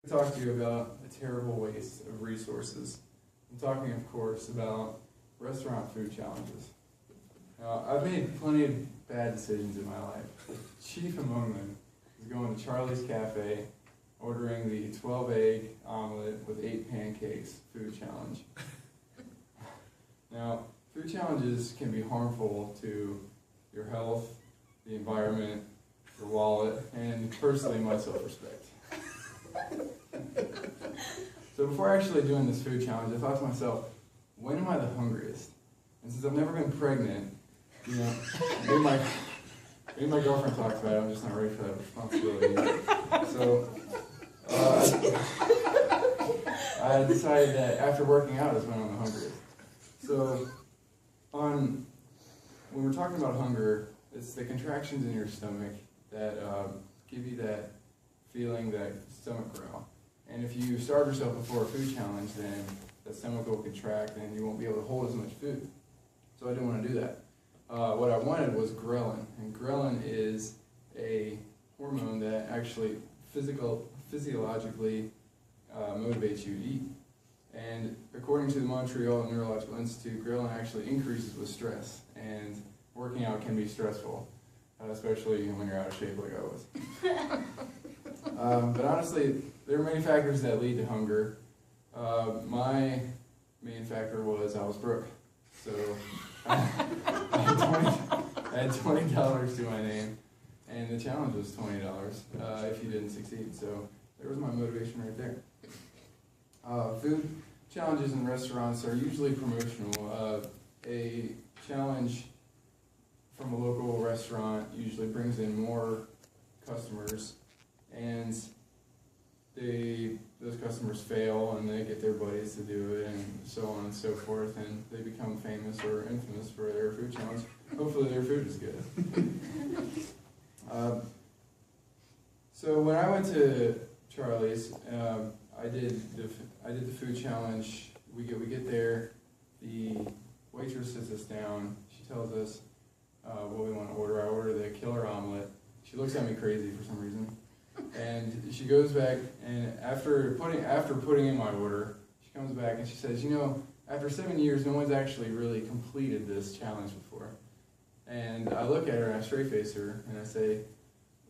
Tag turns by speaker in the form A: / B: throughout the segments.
A: Talk to you about a terrible waste of resources. I'm talking, of course, about restaurant food challenges. Now, I've made plenty of bad decisions in my life. Chief among them is going to Charlie's Cafe, ordering the 12-egg omelet with 8 pancakes food challenge. Now, food challenges can be harmful to your health, the environment, your wallet, and personally my self-respect. So before actually doing this food challenge, I thought to myself, when am I the hungriest? And since I've never been pregnant, you know, me and my girlfriend talked about it, I'm just not ready for that responsibility. So I decided that after working out is when I'm the hungriest. So when we're talking about hunger, it's the contractions in your stomach that give you that feeling, that stomach growl. And if you starve yourself before a food challenge, then the stomach will contract and you won't be able to hold as much food. So I didn't want to do that. What I wanted was ghrelin. And ghrelin is a hormone that actually physiologically motivates you to eat. And according to the Montreal Neurological Institute, ghrelin actually increases with stress. And working out can be stressful, especially when you're out of shape like I was. But honestly, there are many factors that lead to hunger. My main factor was I was broke. So I had $20 to my name, and the challenge was $20 if you didn't succeed. So there was my motivation right there. Food challenges in restaurants are usually promotional. A challenge from a local restaurant usually brings in more customers, and those customers fail and they get their buddies to do it and so on and so forth, and they become famous or infamous for their food challenge. Hopefully their food is good. So when I went to Charlie's, I did the food challenge. We get there, the waitress sits us down, she tells us what we want to order. I order the killer omelet. She looks at me crazy for some reason. And she goes back, and after putting in my order, she comes back and she says, you know, after 7 years, no one's actually really completed this challenge before. And I look at her and I straight face her and I say,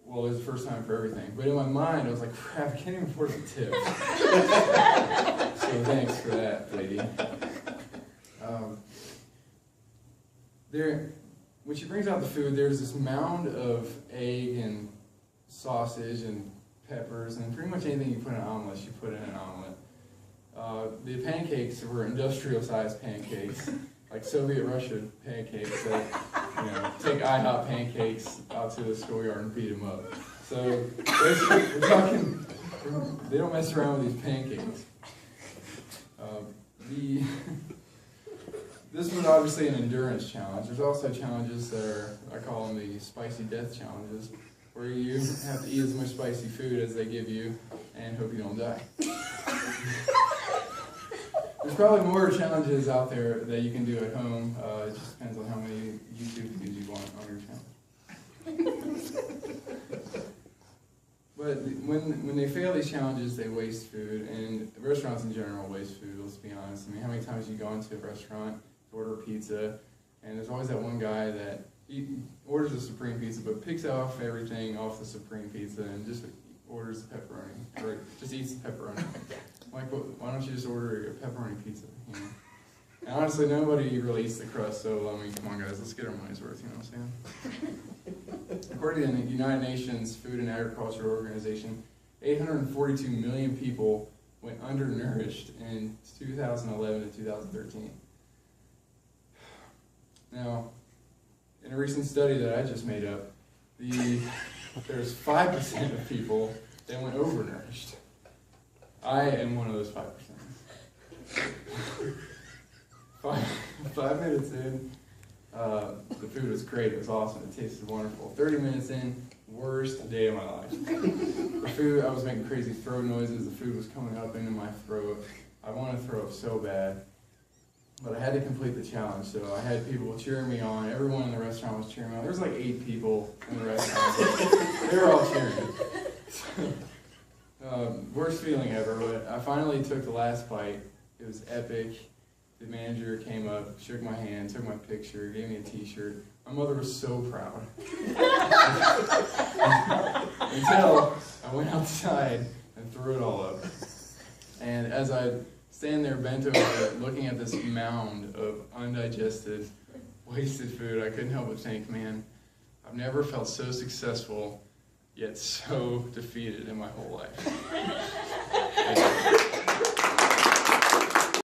A: well, it's the first time for everything. But in my mind, I was like, crap, I can't even afford the tip. So thanks for that, lady. When she brings out the food, there's this mound of egg and sausage and peppers and pretty much anything you put in an omelet, you put in an omelet. The pancakes were industrial-sized pancakes, like Soviet Russia pancakes that, you know, take IHOP pancakes out to the schoolyard and beat them up. So we're talking, they don't mess around with these pancakes. This was obviously an endurance challenge. There's also challenges that are, I call them the spicy death challenges, where you have to eat as much spicy food as they give you and hope you don't die. There's probably more challenges out there that you can do at home. It just depends on how many YouTube views you want on your channel. But when they fail these challenges, they waste food, and restaurants in general waste food, let's be honest. I mean, how many times you go into a restaurant to order pizza, and there's always that one guy that he orders a supreme pizza, but picks off everything off the supreme pizza and just orders the pepperoni, or just eats the pepperoni. Like, why don't you just order a pepperoni pizza? You know? And honestly, nobody really eats the crust, so I mean, come on, guys, let's get our money's worth. You know what I'm saying? According to the United Nations Food and Agriculture Organization, 842 million people went undernourished in 2011 to 2013. Now, in a recent study that I just made up, there's 5% of people that went overnourished. I am one of those 5%. 5 minutes in, the food was great, it was awesome, it tasted wonderful. 30 minutes in, worst day of my life. The food, I was making crazy throat noises, the food was coming up into my throat. I wanted to throw up so bad. But I had to complete the challenge, so I had people cheering me on. Everyone in the restaurant was cheering me on. There was like 8 people in the restaurant. They were all cheering. Worst feeling ever, but I finally took the last bite. It was epic. The manager came up, shook my hand, took my picture, gave me a t-shirt. My mother was so proud. Until I went outside and threw it all up. And as I stand there bent over looking at this mound of undigested, wasted food, I couldn't help but think, man, I've never felt so successful, yet so defeated in my whole life.